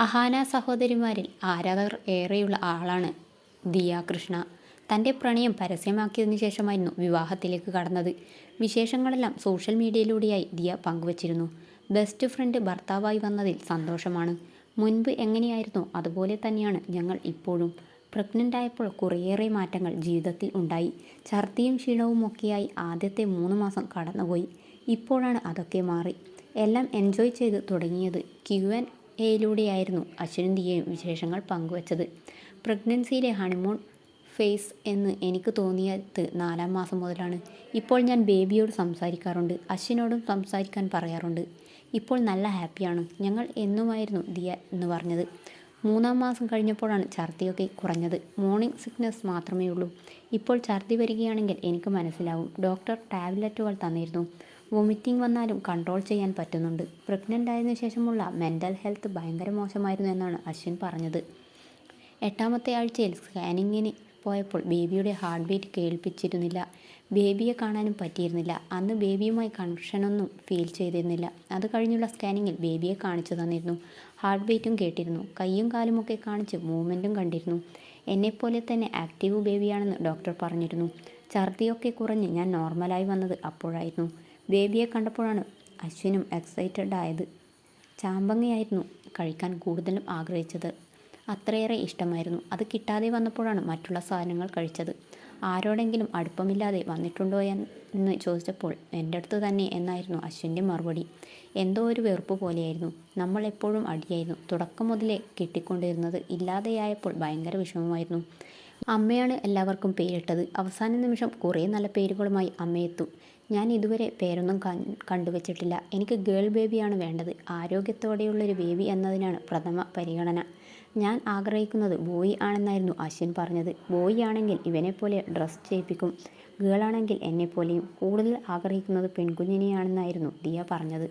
അഹാന സഹോദരിമാരിൽ ആരാധകർ ഏറെയുള്ള ആളാണ് ദിയ കൃഷ്ണ. തൻ്റെ പ്രണയം പരസ്യമാക്കിയതിനു ശേഷമായിരുന്നു വിവാഹത്തിലേക്ക് കടന്നത്. വിശേഷങ്ങളെല്ലാം സോഷ്യൽ മീഡിയയിലൂടെയായി ദിയ പങ്കുവച്ചിരുന്നു. ബെസ്റ്റ് ഫ്രണ്ട് ഭർത്താവായി വന്നതിൽ സന്തോഷമാണ്. മുൻപ് എങ്ങനെയായിരുന്നോ അതുപോലെ തന്നെയാണ് ഞങ്ങൾ ഇപ്പോഴും. പ്രഗ്നൻ്റ് ആയപ്പോൾ കുറേയേറെ മാറ്റങ്ങൾ ജീവിതത്തിൽ ഉണ്ടായി. ഛർദിയും ക്ഷീണവും ഒക്കെയായി ആദ്യത്തെ 3 മാസം കടന്നുപോയി. ഇപ്പോഴാണ് അതൊക്കെ മാറി എല്ലാം എൻജോയ് ചെയ്ത് തുടങ്ങിയത്. Q&Aയിലൂടെയായിരുന്നു അശ്വിനും ദിയയും വിശേഷങ്ങൾ പങ്കുവച്ചത്. പ്രഗ്നൻസിയിലെ ഹണിമൂൺ ഫേസ് എന്ന് എനിക്ക് തോന്നിയത് 4-ാം മാസം മുതലാണ്. ഇപ്പോൾ ഞാൻ ബേബിയോട് സംസാരിക്കാറുണ്ട്, അശ്വിനോടും സംസാരിക്കാൻ പറയാറുണ്ട്. ഇപ്പോൾ നല്ല ഹാപ്പിയാണ് ഞങ്ങൾ എന്നുമായിരുന്നു ദിയ എന്ന് പറഞ്ഞത്. 3-ാം മാസം കഴിഞ്ഞപ്പോഴാണ് ഛർദിയൊക്കെ കുറഞ്ഞത്. മോർണിംഗ് സിക്നസ് മാത്രമേ ഉള്ളൂ. ഇപ്പോൾ ഛർദി വരികയാണെങ്കിൽ എനിക്ക് മനസ്സിലാവും. ഡോക്ടർ ടാബ്ലറ്റുകൾ തന്നിരുന്നു. വൊമിറ്റിംഗ് വന്നാലും കൺട്രോൾ ചെയ്യാൻ പറ്റുന്നുണ്ട്. പ്രഗ്നൻ്റ് ആയതിനു ശേഷമുള്ള മെൻ്റൽ ഹെൽത്ത് ഭയങ്കര മോശമായിരുന്നു എന്നാണ് അശ്വിൻ പറഞ്ഞത്. 8-ാമത്തെ ആഴ്ചയിൽ സ്കാനിങ്ങിന് പോയപ്പോൾ ബേബിയുടെ ഹാർട്ട് ബീറ്റ് കേൾപ്പിച്ചിരുന്നില്ല. ബേബിയെ കാണാനും പറ്റിയിരുന്നില്ല. അന്ന് ബേബിയുമായി കണക്ഷനൊന്നും ഫീൽ ചെയ്തിരുന്നില്ല. അത് കഴിഞ്ഞുള്ള സ്കാനിങ്ങിൽ ബേബിയെ കാണിച്ചു തന്നിരുന്നു. ഹാർട്ട് ബീറ്റും കേട്ടിരുന്നു. കൈയും കാലുമൊക്കെ കാണിച്ച് മൂവ്മെൻറ്റും കണ്ടിരുന്നു. എന്നെപ്പോലെ തന്നെ ആക്റ്റീവ് ബേബിയാണെന്ന് ഡോക്ടർ പറഞ്ഞിരുന്നു. ഛർദിയൊക്കെ കുറഞ്ഞ് ഞാൻ നോർമലായി വന്നത് അപ്പോഴായിരുന്നു. ബേബിയെ കണ്ടപ്പോഴാണ് അശ്വിനും എക്സൈറ്റഡ് ആയത്. ചാമ്പങ്ങയായിരുന്നു കഴിക്കാൻ കൂടുതലും ആഗ്രഹിച്ചത്. അത്രയേറെ ഇഷ്ടമായിരുന്നു. അത് കിട്ടാതെ വന്നപ്പോഴാണ് മറ്റുള്ള സാധനങ്ങൾ കഴിച്ചത്. ആരോടെങ്കിലും അടുപ്പമില്ലാതെ വന്നിട്ടുണ്ടോ എന്ന് ചോദിച്ചപ്പോൾ എൻ്റെ അടുത്ത് തന്നെ എന്നായിരുന്നു അശ്വിൻ്റെ മറുപടി. എന്തോ ഒരു വെറുപ്പ് പോലെയായിരുന്നു. നമ്മൾ എപ്പോഴും അടിയായിരുന്നു. തുടക്കം മുതലേ കിട്ടിക്കൊണ്ടിരുന്നത് ഇല്ലാതെയായപ്പോൾ ഭയങ്കര വിഷമമായിരുന്നു. അമ്മയാണ് എല്ലാവർക്കും പേരിട്ടത്. അവസാന നിമിഷം കുറേ നല്ല പേരുകളുമായി അമ്മയെത്തും. ഞാൻ ഇതുവരെ പേരൊന്നും കണ്ടുവച്ചിട്ടില്ല. എനിക്ക് ഗേൾ ബേബിയാണ് വേണ്ടത്. ആരോഗ്യത്തോടെയുള്ളൊരു ബേബി എന്നതിനാണ് പ്രഥമ പരിഗണന. ഞാൻ ആഗ്രഹിക്കുന്നത് ബോയ് ആണെന്നായിരുന്നു അശ്വിൻ പറഞ്ഞത്. ബോയ് ആണെങ്കിൽ ഇവനെപ്പോലെ ഡ്രസ് ചെയ്യിപ്പിക്കും. ഗേൾ ആണെങ്കിൽ എന്നെപ്പോലെയും. കൂടുതൽ ആഗ്രഹിക്കുന്നത് പെൺകുഞ്ഞിനെയാണെന്നായിരുന്നു ദിയ പറഞ്ഞത്.